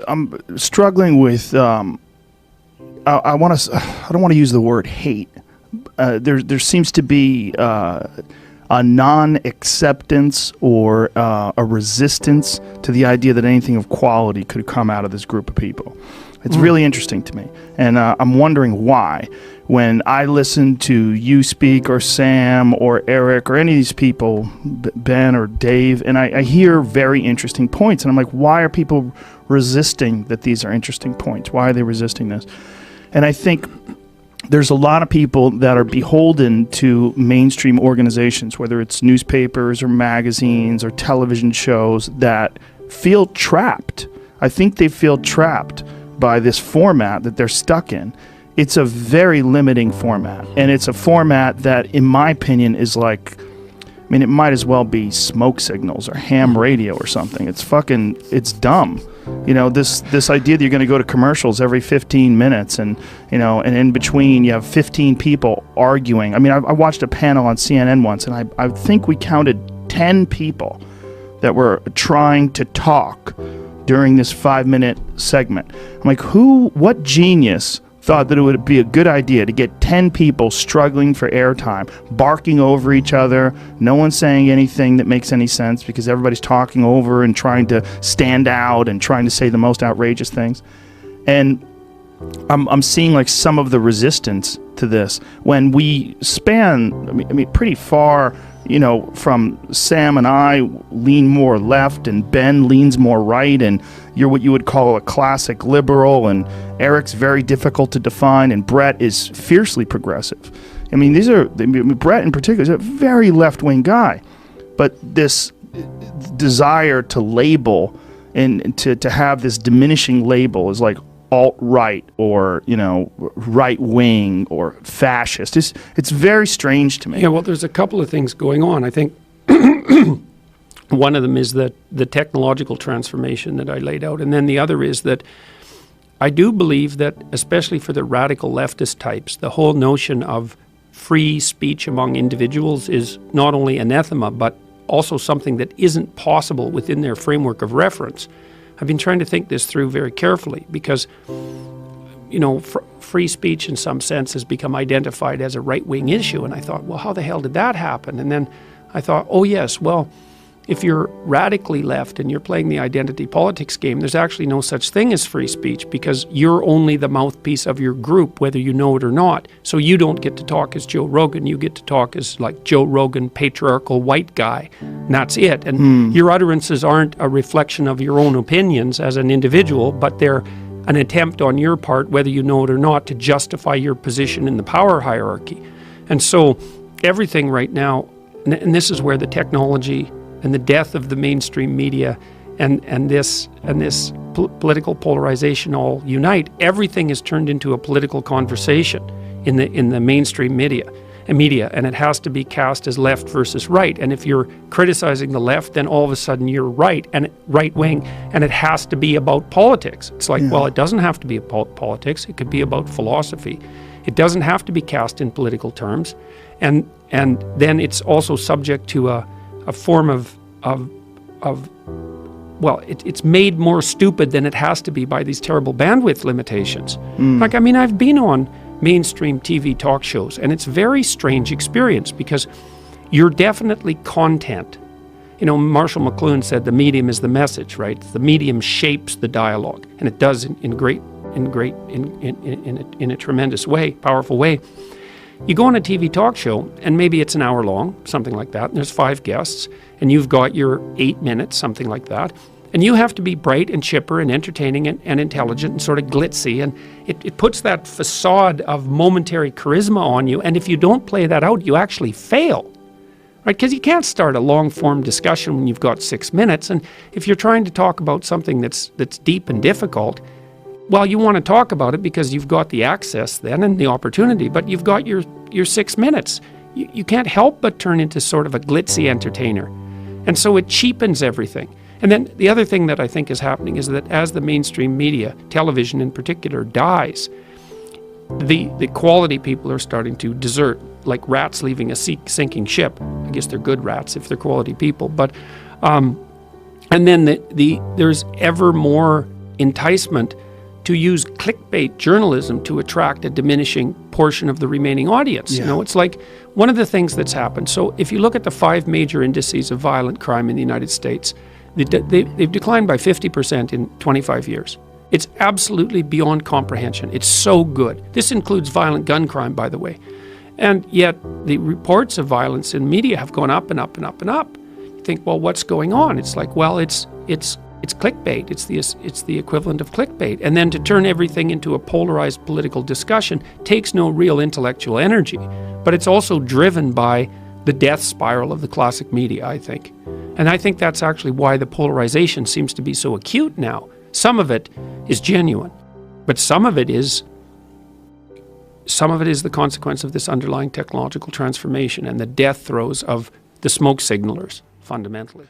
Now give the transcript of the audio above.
I'm struggling with. I don't want to use the word hate. There seems to be a non-acceptance or a resistance to the idea that anything of quality could come out of this group of people. It's really interesting to me, and I'm wondering why. When I listen to you speak, or Sam, or Eric, or any of these people, Ben or Dave, and I hear very interesting points, and I'm like, why are people resisting that these are interesting points? Why are they resisting this? And I think there's a lot of people that are beholden to mainstream organizations, whether it's newspapers or magazines or television shows, that feel trapped. I think they feel trapped by this format that they're stuck in. It's a very limiting format, and it's a format that, in my opinion, is like, I mean, it might as well be smoke signals or ham radio or something. It's dumb. You know, this idea that you're going to go to commercials every 15 minutes and in between you have 15 people arguing. I mean, I watched a panel on CNN once, and I think we counted 10 people that were trying to talk during this 5-minute segment. I'm like, what genius thought that it would be a good idea to get 10 people struggling for airtime, barking over each other, no one saying anything that makes any sense because everybody's talking over and trying to stand out and trying to say the most outrageous things. And I'm seeing like some of the resistance to this when we span, I mean pretty far, from Sam and I lean more left, and Ben leans more right, and you're what you would call a classic liberal, and Eric's very difficult to define, and Brett is fiercely progressive. I mean, Brett in particular is a very left-wing guy, but this desire to label and to have this diminishing label is like alt-right or right-wing or fascist. It's very strange to me. Yeah, well, there's a couple of things going on. I think one of them is the technological transformation that I laid out, and then the other is that I do believe that, especially for the radical leftist types, the whole notion of free speech among individuals is not only anathema, but also something that isn't possible within their framework of reference. I've been trying to think this through very carefully because, free speech in some sense has become identified as a right-wing issue. And I thought, well, how the hell did that happen? And then I thought, oh, yes, well, if you're radically left and you're playing the identity politics game, there's actually no such thing as free speech because you're only the mouthpiece of your group, whether you know it or not. So you don't get to talk as Joe Rogan. You get to talk as like Joe Rogan, patriarchal white guy. And that's it. And your utterances aren't a reflection of your own opinions as an individual, but they're an attempt on your part, whether you know it or not, to justify your position in the power hierarchy. And so everything right now, and this is where the technology and the death of the mainstream media and this political polarization all unite. Everything is turned into a political conversation in the mainstream media, and it has to be cast as left versus right. And if you're criticizing the left, then all of a sudden you're right wing, and it has to be about politics. It's like, well, it doesn't have to be about politics. It could be about philosophy. It doesn't have to be cast in political terms, and then it's also subject to a form it's made more stupid than it has to be by these terrible bandwidth limitations. Like, I mean, I've been on mainstream TV talk shows, and it's a very strange experience because you're definitely content. Marshall McLuhan said the medium is the message, right? The medium shapes the dialogue, and it does in a tremendous way, powerful way. You go on a TV talk show, and maybe it's an hour long, something like that, and there's 5 guests, and you've got your 8 minutes, something like that, and you have to be bright and chipper and entertaining and intelligent and sort of glitzy, and it puts that facade of momentary charisma on you, and if you don't play that out, you actually fail, right? Because you can't start a long-form discussion when you've got 6 minutes, and if you're trying to talk about something that's deep and difficult, well, you want to talk about it because you've got the access then and the opportunity, but you've got your 6 minutes. You can't help but turn into sort of a glitzy entertainer. And so it cheapens everything. And then the other thing that I think is happening is that as the mainstream media, television in particular, dies, the quality people are starting to desert, like rats leaving a sinking ship. I guess they're good rats if they're quality people. But And then there's ever more enticement to use clickbait journalism to attract a diminishing portion of the remaining audience. Yeah. You know, it's like one of the things that's happened. So if you look at the 5 major indices of violent crime in the United States, they've declined by 50% in 25 years. It's absolutely beyond comprehension. It's so good. This includes violent gun crime, by the way. And yet the reports of violence in media have gone up and up and up and up. You think, well, what's going on? It's like, well, it's clickbait. It's the equivalent of clickbait. And then to turn everything into a polarized political discussion takes no real intellectual energy. But it's also driven by the death spiral of the classic media, I think. And I think that's actually why the polarization seems to be so acute now. Some of it is genuine, but some of it is the consequence of this underlying technological transformation and the death throes of the smoke signalers, fundamentally.